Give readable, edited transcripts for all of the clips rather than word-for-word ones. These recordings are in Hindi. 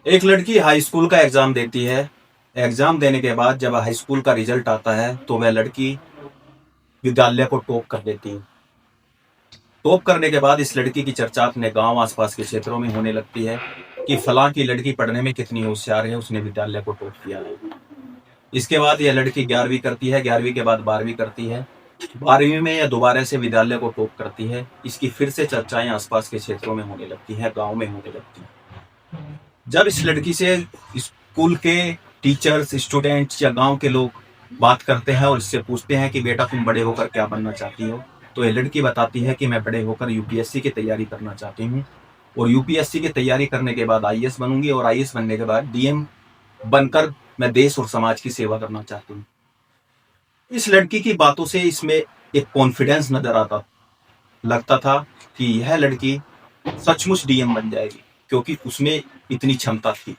एक लड़की हाई स्कूल का एग्जाम देती है। एग्जाम देने के बाद जब हाई स्कूल का रिजल्ट आता है तो वह लड़की विद्यालय को टॉप कर देती है। टॉप करने के बाद इस लड़की की चर्चा अपने गांव आसपास के क्षेत्रों में होने लगती है कि फलां की लड़की पढ़ने में कितनी होशियार है, उसने विद्यालय को टॉप किया है। इसके बाद यह लड़की 11वीं करती है, 11वीं के बाद 12वीं करती है। 12वीं में यह दोबारा से विद्यालय को टॉप करती है। इसकी फिर से चर्चाएं आसपास के क्षेत्रों में होने लगती हैं, गांव में होने लगती हैं। जब इस लड़की से स्कूल के टीचर्स, स्टूडेंट्स या गांव के लोग बात करते हैं और इससे पूछते हैं कि बेटा तुम बड़े होकर क्या बनना चाहती हो, तो ये लड़की बताती है कि मैं बड़े होकर यूपीएससी की तैयारी करना चाहती हूँ और यूपीएससी की तैयारी करने के बाद आईएएस बनूंगी और आईएएस बनने के बाद डीएम बनकर मैं देश और समाज की सेवा करना चाहती हूँ। इस लड़की की बातों से इसमें एक कॉन्फिडेंस नजर आता, लगता था कि यह लड़की सचमुच डीएम बन जाएगी क्योंकि उसमें इतनी क्षमता थी।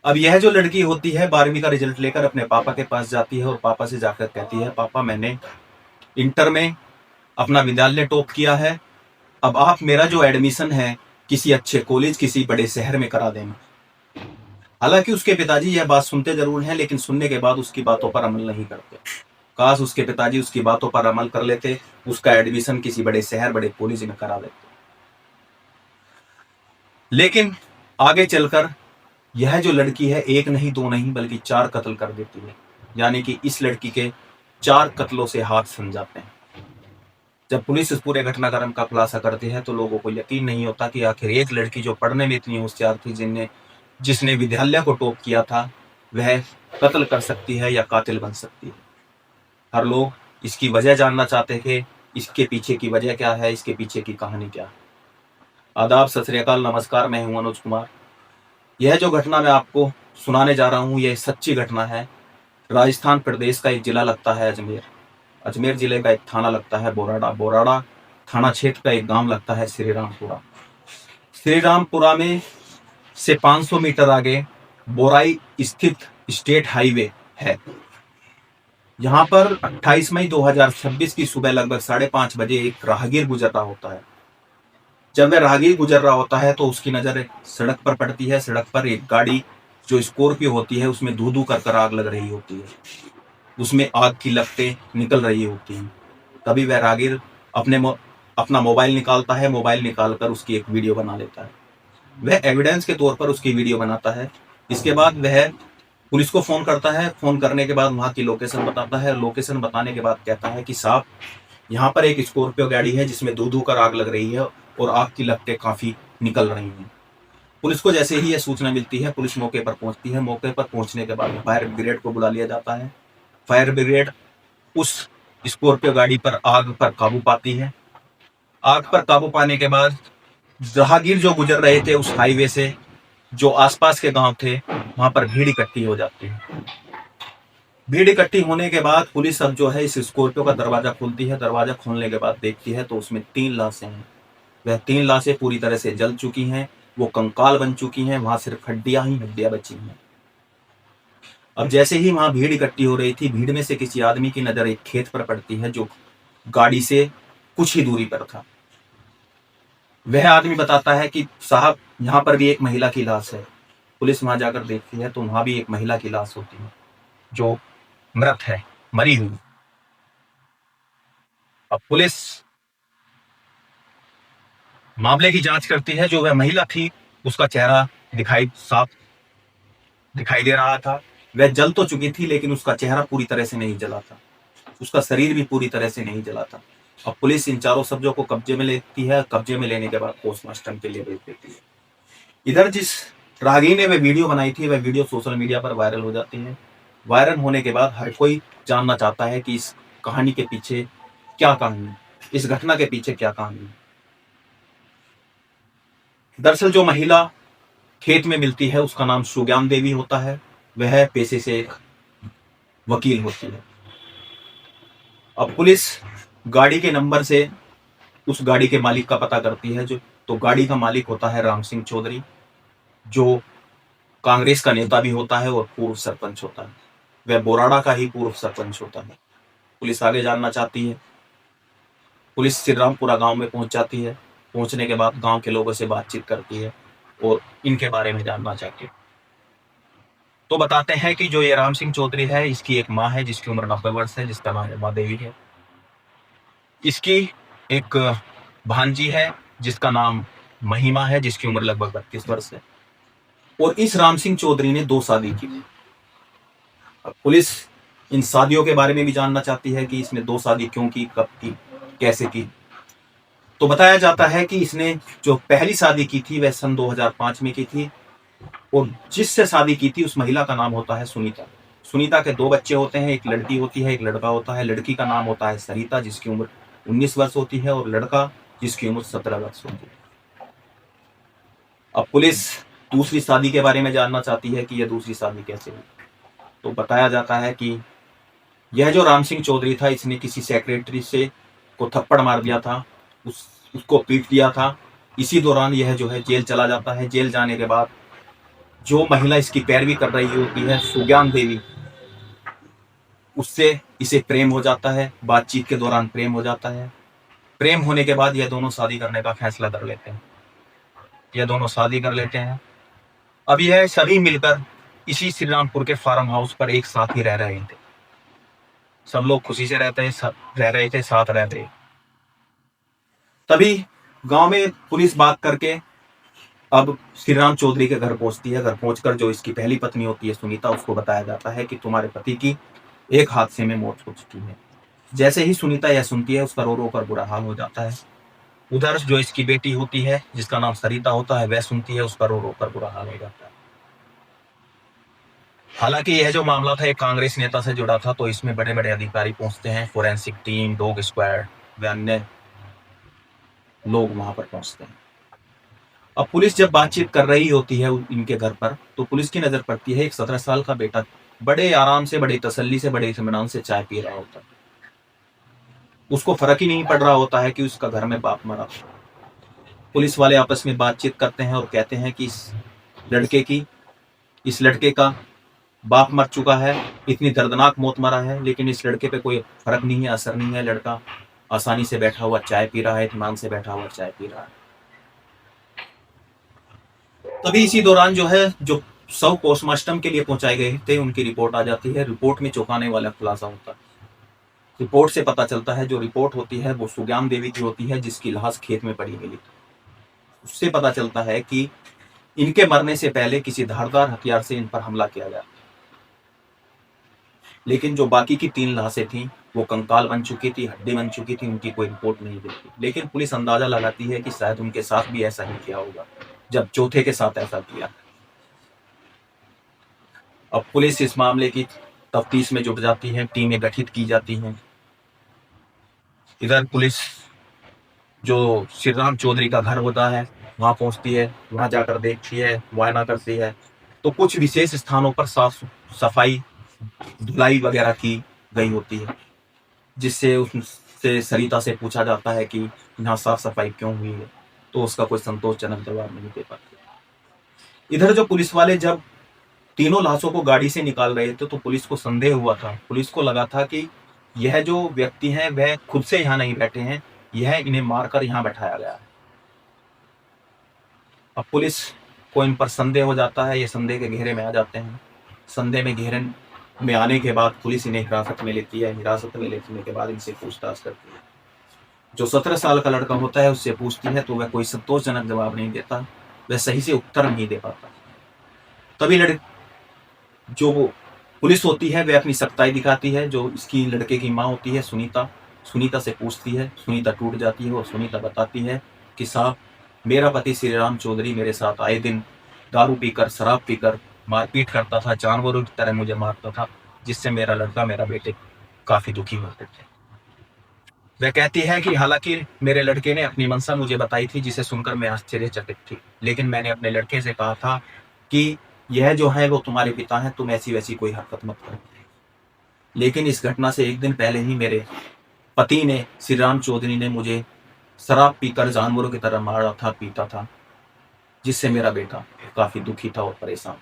अब यह जो लड़की होती है 12वीं का रिजल्ट लेकर अपने पापा के पास जाती है और पापा से जाकर कहती है, पापा मैंने इंटर में अपना विद्यालय टॉप किया है, अब आप मेरा जो एडमिशन है किसी अच्छे कॉलेज, किसी बड़े शहर में करा देना। हालांकि उसके पिताजी यह बात सुनते जरूर हैं, लेकिन सुनने के बाद उसकी बातों पर अमल नहीं करते। काश उसके पिताजी उसकी बातों पर अमल कर लेते, उसका एडमिशन किसी बड़े शहर, बड़े कॉलेज में करा देते। लेकिन आगे चलकर यह जो लड़की है एक नहीं, दो नहीं, बल्कि 4 कत्ल कर देती है। यानी कि इस लड़की के 4 कत्लों से हाथ सन जाते हैं। जब पुलिस इस पूरे घटनाक्रम का खुलासा करती है तो लोगों को यकीन नहीं होता कि आखिर एक लड़की जो पढ़ने में इतनी होशियार थी, जिसने विद्यालय को टॉप किया था, वह कत्ल कर सकती है या कातिल बन सकती है। हर लोग इसकी वजह जानना चाहते थे, इसके पीछे की वजह क्या है, इसके पीछे की कहानी क्या है। आदाब, सत श्री अकाल, नमस्कार, मैं हूं अनुज कुमार। यह जो घटना मैं आपको सुनाने जा रहा हूं, यह सच्ची घटना है। राजस्थान प्रदेश का एक जिला लगता है अजमेर। अजमेर जिले का एक थाना लगता है बोराड़ा। बोराड़ा थाना क्षेत्र का एक गांव लगता है श्री रामपुरा। श्री रामपुरा में से 500 मीटर आगे बोराई स्थित स्टेट हाईवे है। यहाँ पर 28 मई 2026 की सुबह लगभग 5:30 बजे एक राहगीर गुजर रहा होता है। जब वह राहगीर गुजर रहा होता है तो उसकी नजर सड़क पर पड़ती है। सड़क पर एक गाड़ी जो स्कॉर्पियो होती है, उसमें धू धू कर आग लग रही होती है। उसमें आग की लपटें निकल रही होती हैं। तभी वह राहगीर अपना मोबाइल निकालता है। मोबाइल निकालकर उसकी एक वीडियो बना लेता है। वह एविडेंस के तौर पर उसकी वीडियो बनाता है। इसके बाद वह पुलिस को फोन करता है। फोन करने के बाद वहां की लोकेशन बताता है। लोकेशन बताने के बाद कहता है कि साहब, यहाँ पर एक स्कॉर्पियो गाड़ी है जिसमें धू धू कर आग लग रही है और आग की लपटें काफी निकल रही हैं। पुलिस को जैसे ही यह सूचना मिलती है, पुलिस मौके पर पहुंचती है। मौके पर पहुंचने के बाद फायर ब्रिगेड को बुला लिया जाता है। फायर ब्रिगेड उस स्कॉर्पियो गाड़ी पर आग पर काबू पाती है। आग पर काबू पाने के बाद राहगीर जो गुजर रहे थे उस हाईवे से, जो आसपास के गांव थे, वहां पर भीड़ इकट्ठी हो जाती है। भीड़ इकट्ठी होने के बाद पुलिस अब जो है इस स्कॉर्पियो का दरवाजा खोलती है। दरवाजा खोलने के बाद देखती है तो उसमें 3 लाशें हैं। वह 3 लाशें पूरी तरह से जल चुकी हैं, वो कंकाल बन चुकी हैं। वहां सिर्फ हड्डियां ही हड्डियां बची हैं। अब जैसे ही वहां भीड़ इकट्ठी हो रही थी, भीड़ में से किसी आदमी की नजर एक खेत पर पड़ती है जो गाड़ी से कुछ ही दूरी पर था। वह आदमी बताता है कि साहब, यहाँ पर भी एक महिला की लाश है। पुलिस वहां जाकर देखती है तो वहां भी एक महिला की लाश होती है जो मृत है, मरी हुई। अब पुलिस मामले की जांच करती है। जो वह महिला थी उसका चेहरा साफ दिखाई दे रहा था। वह जल तो चुकी थी लेकिन उसका चेहरा पूरी तरह से नहीं जला था, उसका शरीर भी पूरी तरह से नहीं जला था। अब पुलिस इन चारों सब्जों को कब्जे में लेती है। कब्जे में लेने के बाद पोस्टमार्टम के लिए भेज देती है। इधर जिस राहगीर ने वह वीडियो बनाई थी, वह वीडियो सोशल मीडिया पर वायरल हो जाती है। वायरल होने के बाद हर कोई जानना चाहता है कि इस कहानी के पीछे क्या कहानी है, इस घटना के पीछे क्या कहानी है। दरअसल जो महिला खेत में मिलती है उसका नाम सुज्ञान देवी होता है। वह पेशे से एक वकील होती है। अब पुलिस गाड़ी के नंबर से उस गाड़ी के मालिक का पता करती है। जो तो गाड़ी का मालिक होता है राम सिंह चौधरी, जो कांग्रेस का नेता भी होता है और पूर्व सरपंच होता है। वह बोराड़ा का ही पूर्व सरपंच होता है। पुलिस आगे जानना चाहती है। पुलिस श्री रामपुरा गांव में पहुंच जाती है। पहुंचने के बाद गांव के लोगों से बातचीत करती है। और इनके बारे में जानना चाहिए। तो बताते हैं कि जो ये राम सिंह चौधरी है, इसकी एक माँ है जिसकी उम्र 90 वर्ष है, जिसका नाम उमा देवी है। इसकी एक भांजी है जिसका नाम महिमा है, जिसकी उम्र लगभग 32 वर्ष है। और इस राम सिंह चौधरी ने 2 शादी की थी। अब पुलिस इन शादियों के बारे में भी जानना चाहती है कि इसने 2 शादी क्यों की, कब की, कैसे की। तो बताया जाता है कि इसने जो पहली शादी की थी वह सन 2005 में की थी, और जिससे शादी की थी उस महिला का नाम होता है सुनीता। सुनीता के 2 बच्चे होते हैं, एक लड़की होती है, एक लड़का होता है। लड़की का नाम होता है सरिता, जिसकी उम्र 19 वर्ष होती है, और लड़का जिसकी उम्र 17 वर्ष होती है। अब पुलिस दूसरी शादी के बारे में जानना चाहती है कि यह दूसरी शादी कैसे हुई। तो बताया जाता है कि यह जो राम सिंह चौधरी था, इसने किसी सेक्रेटरी से को थप्पड़ मार दिया था, उसको पीट दिया था। इसी दौरान यह जो है जेल चला जाता है। जेल जाने के बाद जो महिला इसकी पैरवी कर रही होती है, सुज्ञान देवी, उससे इसे प्रेम हो जाता है। बातचीत के दौरान प्रेम हो जाता है। प्रेम होने के बाद यह दोनों शादी करने का फैसला कर लेते हैं। यह दोनों शादी कर लेते हैं। अब यह सभी मिलकर इसी श्रीरामपुर के फार्म हाउस पर एक साथ ही रह रहे थे। सब लोग खुशी से रह रहे थे, साथ रहते। तभी गांव में पुलिस बात करके अब श्रीराम चौधरी के घर पहुंचती है। घर पहुंचकर जो इसकी पहली पत्नी होती है सुनीता, उसको बताया जाता है कि तुम्हारे पति की एक हादसे में मौत हो चुकी है। जैसे ही सुनीता यह सुनती है, उसका रो रो कर बुरा हाल हो जाता है। उधर जो इसकी बेटी होती है, जिसका नाम सरिता होता है, वह सुनती है, उसका रो रो कर बुरा हाल हो जाता है। हालांकि यह जो मामला था एक कांग्रेस नेता से जुड़ा था, तो इसमें बड़े बड़े अधिकारी पहुंचते हैं, फोरेंसिक टीम, डॉग स्क्वाड व अन्य लोग वहां पर पहुंचते हैं। अब पुलिस जब बातचीत कर रही होती है इनके घर पर, तो पुलिस की नजर पड़ती है एक 17 साल का बेटा बड़े आराम से, बड़ी तसल्ली से, बड़े इत्मीनान से चाय पी रहा होता है। उसको फर्क ही नहीं पड़ रहा होता है कि उसका घर में बाप मरा। पुलिस वाले आपस में बातचीत करते हैं और कहते हैं कि इस लड़के का बाप मर चुका है, इतनी दर्दनाक मौत मरा है, लेकिन इस लड़के पे कोई फर्क नहीं है, असर नहीं है। लड़का आसानी से बैठा हुआ चाय पी रहा है, इत्मीनान से बैठा हुआ चाय पी रहा है। तभी इसी दौरान जो है, जो शव पोस्टमार्टम के लिए पहुंचाए गए थे, उनकी रिपोर्ट आ जाती है। रिपोर्ट में चौंकाने वाला खुलासा होता है। रिपोर्ट से पता चलता है, जो रिपोर्ट होती है वो सुज्ञान देवी की होती है, जिसकी लाश खेत में पड़ी मिली। उससे पता चलता है कि इनके मरने से पहले किसी धारदार हथियार से इन पर हमला किया गया। लेकिन जो बाकी की 3 लाशें थी, वो कंकाल बन चुकी थी, हड्डी बन चुकी थी, उनकी कोई रिपोर्ट नहीं देती। लेकिन पुलिस अंदाजा लगाती है कि शायद उनके साथ भी ऐसा ही किया होगा, जब चौथे के साथ ऐसा किया। अब पुलिस इस मामले की तफ्तीश में जुट जाती है, टीमें गठित की जाती हैं। इधर पुलिस जो श्रीराम चौधरी का घर होता है वहां पहुंचती है, वहां जाकर देखती है, मुआयना करती है। तो कुछ विशेष स्थानों पर साफ सफाई, धुलाई वगैरह की गई होती है, जिससे उससे सरिता से पूछा जाता है कि यहाँ साफ सफाई क्यों हुई है, तो उसका कोई संतोषजनक जवाब नहीं दे पाती। इधर जो पुलिस वाले जब तीनों लाशों को गाड़ी से निकाल रहे थे, तो पुलिस को संदेह हुआ था। पुलिस को लगा था कि यह जो व्यक्ति हैं वह खुद से यहाँ नहीं बैठे हैं, यह इन्हें मारकर यहाँ बैठाया गया है। अब पुलिस को इन पर संदेह हो जाता है, ये संदेह के घेरे में आ जाते हैं। संदेह में घेरे में आने के बाद पुलिस इन्हें हिरासत में लेती है। हिरासत में लेने के बाद इनसे पूछताछ करती है। जो 17 साल का लड़का होता है उससे पूछती है, तो वह कोई संतोषजनक जवाब नहीं देता, वह सही से उत्तर नहीं दे पाता। तभी जो पुलिस होती है वह अपनी सख्ताई दिखाती है। जो इसकी लड़के की माँ होती है सुनीता से पूछती है। सुनीता टूट जाती है और सुनीता बताती है कि साहब, मेरा पति श्रीराम चौधरी मेरे साथ आए दिन दारू पीकर, शराब पीकर मारपीट करता था, जानवरों की तरह मुझे मारता था, जिससे मेरा लड़का, मेरा बेटे काफी दुखी होते थे। वह कहती है कि हालांकि मेरे लड़के ने अपनी मंशा मुझे बताई थी, जिसे सुनकर मैं आश्चर्यचकित थी, लेकिन मैंने अपने लड़के से कहा था कि यह जो है वो तुम्हारे पिता हैं, तुम ऐसी वैसी कोई हरकत मत करो। लेकिन इस घटना से एक दिन पहले ही मेरे पति ने, श्रीराम चौधरी ने, मुझे शराब पीकर जानवरों की तरह मारा था, पीता था, जिससे मेरा बेटा काफी दुखी था और परेशान था।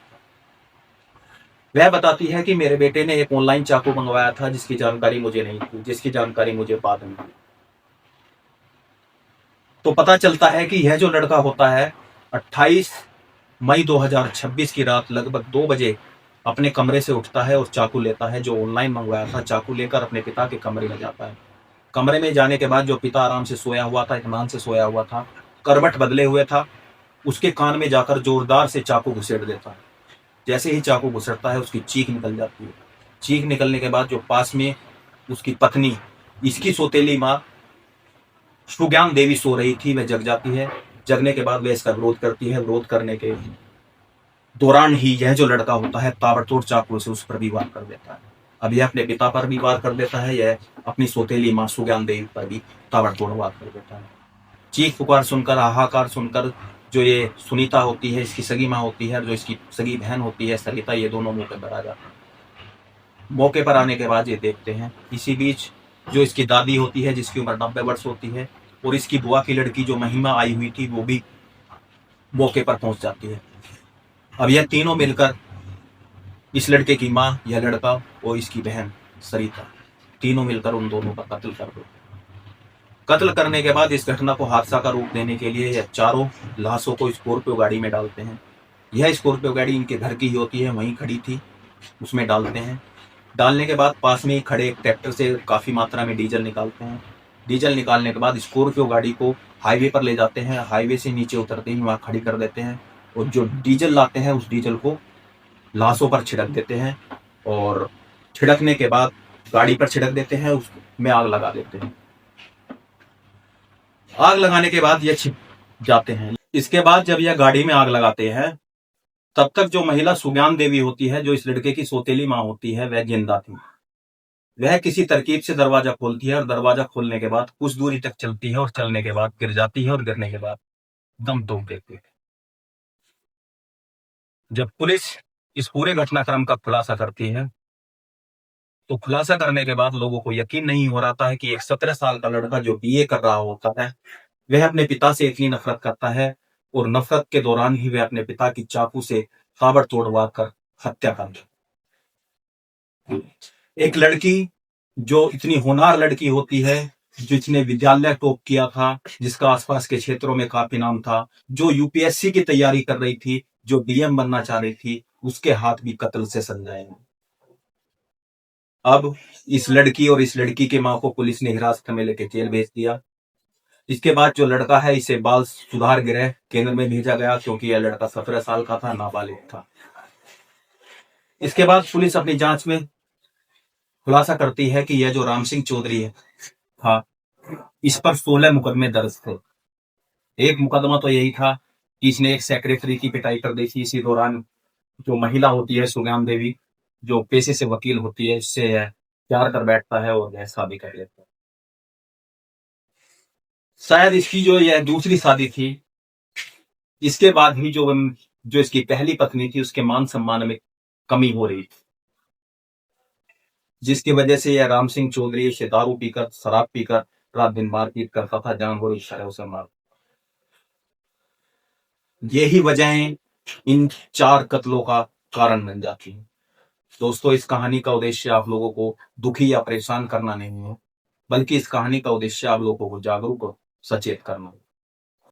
वह बताती है कि मेरे बेटे ने एक ऑनलाइन चाकू मंगवाया था, जिसकी जानकारी मुझे नहीं थी, जिसकी जानकारी मुझे बाद में हुई। तो पता चलता है कि यह जो लड़का होता है 28 मई 2026 की रात लगभग 2 बजे अपने कमरे से उठता है और चाकू लेता है, जो ऑनलाइन मंगवाया था, चाकू लेकर अपने पिता के कमरे में जाता है। कमरे में जाने के बाद जो पिता आराम से सोया हुआ था, इत्मीनान से सोया हुआ था, करवट बदले हुए था, उसके कान में जाकर जोरदार से चाकू घुसेड़ देता है। जैसे ही चाकू घुसड़ता है, उसकी चीख निकल जाती है। चीख निकलने के बाद जो पास में उसकी पत्नी, इसकी सौतेली माँ सुज्ञान देवी सो रही थी, वह जग जाती है। जगने के बाद वह इसका विरोध करती है। विरोध करने के दौरान ही यह जो लड़का होता है ताबड़तोड़ चाकू से उस पर भी वार कर देता है। अब यह अपने पिता पर भी वार कर देता है, यह अपनी सौतेली माँ सुज्ञान देवी पर भी ताबड़तोड़ वार कर देता है। चीख पुकार सुनकर, हाहाकार सुनकर जो ये सुनीता होती है, इसकी सगी माँ होती है, और जो इसकी सगी बहन होती है सरिता, ये दोनों मौके पर आ जाते हैं। मौके पर आने के बाद ये देखते हैं, इसी बीच जो इसकी दादी होती है, जिसकी उम्र 90 वर्ष होती है, और इसकी बुआ की लड़की जो महिमा आई हुई थी, वो भी मौके पर पहुंच जाती है। अब यह तीनों मिलकर इस लड़के की माँ, यह लड़का और इसकी बहन सरिता, तीनों मिलकर उन दोनों का कत्ल कर देते हैं। कत्ल करने के बाद इस घटना को हादसा का रूप देने के लिए यह चारों लाशों को स्कॉर्पियो गाड़ी में डालते हैं। यह स्कॉर्पियो गाड़ी इनके घर की ही होती है, वहीं खड़ी थी, उसमें डालते हैं। डालने के बाद पास में ही खड़े एक ट्रैक्टर से काफी मात्रा में डीजल निकालते हैं। डीजल निकालने के बाद स्कॉर्पियो गाड़ी को हाईवे पर ले जाते हैं। हाईवे से नीचे उतरते ही वहां खड़ी कर देते हैं, और जो डीजल लाते हैं उस डीजल को लाशों पर छिड़क देते हैं, और छिड़कने के बाद गाड़ी पर छिड़क देते हैं, उसमें आग लगा देते हैं। आग लगाने के बाद यह छिप जाते हैं। इसके बाद जब यह गाड़ी में आग लगाते हैं, तब तक जो महिला सुज्ञान देवी होती है, जो इस लड़के की सौतेली माँ होती है, वह जिंदा थी। वह किसी तरकीब से दरवाजा खोलती है, और दरवाजा खोलने के बाद कुछ दूरी तक चलती है, और चलने के बाद गिर जाती है, और गिरने के बाद दम तोड़ देती है। जब पुलिस इस पूरे घटनाक्रम का खुलासा करती है, तो खुलासा करने के बाद लोगों को यकीन नहीं हो रहा था कि एक 17 साल का लड़का जो बीए कर रहा होता है, वह अपने पिता से इतनी नफरत करता है, और नफरत के दौरान ही वह अपने पिता की चाकू से ताबड़तोड़ वार कर हत्या कर दी। एक लड़की जो इतनी होनहार लड़की होती है, जिसने विद्यालय टॉप किया था, जिसका आसपास के क्षेत्रों में काफी नाम था, जो यूपीएससी की तैयारी कर रही थी, जो डीएम बनना चाह रही थी, उसके हाथ भी कत्ल से सन जाएंगे। अब इस लड़की और इस लड़की के मां को पुलिस ने हिरासत में लेकर जेल भेज दिया। इसके बाद जो लड़का है, इसे बाल सुधार गृह केंद्र में भेजा गया, क्योंकि यह लड़का 17 साल का था, नाबालिग था। इसके बाद पुलिस अपनी जांच में खुलासा करती है कि यह जो राम सिंह चौधरी है था, इस पर 16 मुकदमे दर्ज थे। एक मुकदमा तो यही था कि इसने एक सेक्रेटरी की पिटाई कर दी थी। इसी दौरान जो महिला होती है सुज्ञान देवी, जो पेशे से वकील होती है, इससे यह प्यार कर बैठता है और यह शादी कर लेता है। शायद इसकी जो यह दूसरी शादी थी, इसके बाद ही जो जो इसकी पहली पत्नी थी, उसके मान सम्मान में कमी हो रही थी, जिसकी वजह से यह राम सिंह चौधरी से दारू पीकर, शराब पीकर रात दिन मारपीट करता था, जानवर इस तरह से मार। यही वजहें इन 4 कत्लों का कारण बन जाती हैं। दोस्तों, इस कहानी का उद्देश्य आप लोगों को दुखी या परेशान करना नहीं है, बल्कि इस कहानी का उद्देश्य आप लोगों को जागरूक और सचेत करना है।